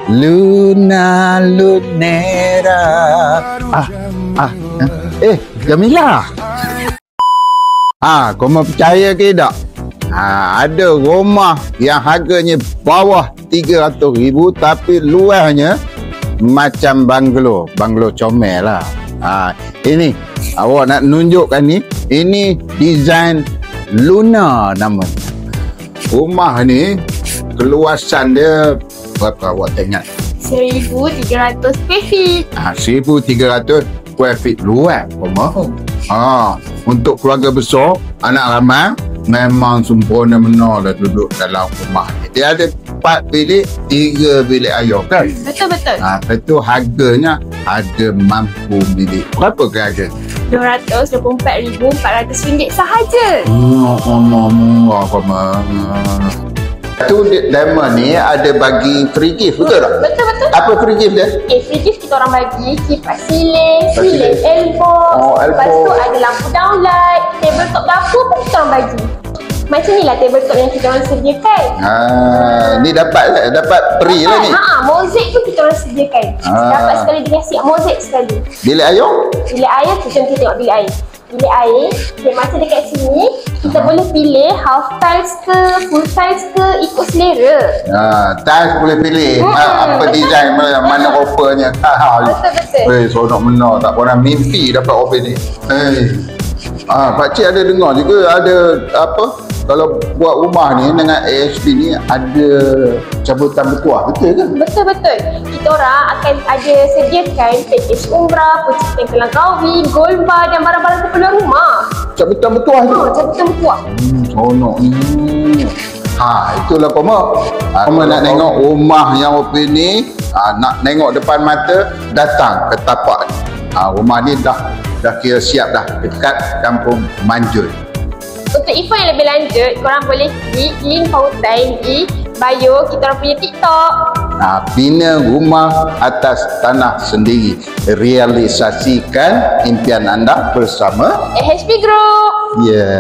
Luna Lunera. Jamila. Kau mau percaya ke tak? Ada rumah yang harganya bawah 300,000 tapi luarnya macam banglo comel lah. Ini awak nak nunjukkan ni, ini design Luna namanya. Rumah ni keluasan dia berapa awak tak ingat? 1,300 square feet. 1,300 square feet luar. Untuk keluarga besar, anak ramai, memang sempurna benar dah duduk dalam rumah ni. Dia ada 4 bilik, 3 bilik ayah kan? Betul-betul. Itu harganya ada mampu bilik. Berapa ke harga? RM224,400 sahaja. Murah koma. Tu diamond ni ada bagi free gift, betul tak? Betul-betul. Apa free gift dia? Free gift kita orang bagi kipas siling elbox. Lepas tu ada lampu downlight, tabletop dapur pun kita orang bagi. Macam ni lah tabletop yang kita orang sediakan. Ni dapat free lah ni. Mozaik pun kita orang sediakan. Dapat sekali dia kasi mozaik sekali. Bilik air? Bilik air, kita tengok bilik air. Bilik air, macam dekat sini, kita boleh pilih half tiles ke, full tiles ke, ikut selera. Tiles boleh pilih. Apa design, mana offernya. Betul-betul. Seronok benar. Tak pernah mimpi dapat offer ni. Pakcik ada dengar juga ada apa, kalau buat rumah ni dengan AHB ni ada cabutan bertuah, betul ke? Betul-betul. Kita orang akan ada sediakan package umrah, penciptaan kelang kahwin, gold bar dan barang-barang keperluan rumah. Cabutan bertuah tu? Cabutan bertuah. Seronok ni. Itulah Koma. Koma nak tengok rumah yang open ni, nak tengok depan mata, datang ke tapak ni. Rumah ni dah kira siap dah, dekat Kampung Manjul. Untuk info yang lebih lanjut, korang boleh klik link pautan di bio kita orang punya TikTok. Bina rumah atas tanah sendiri. Realisasikan impian anda bersama AHB Group. Ya.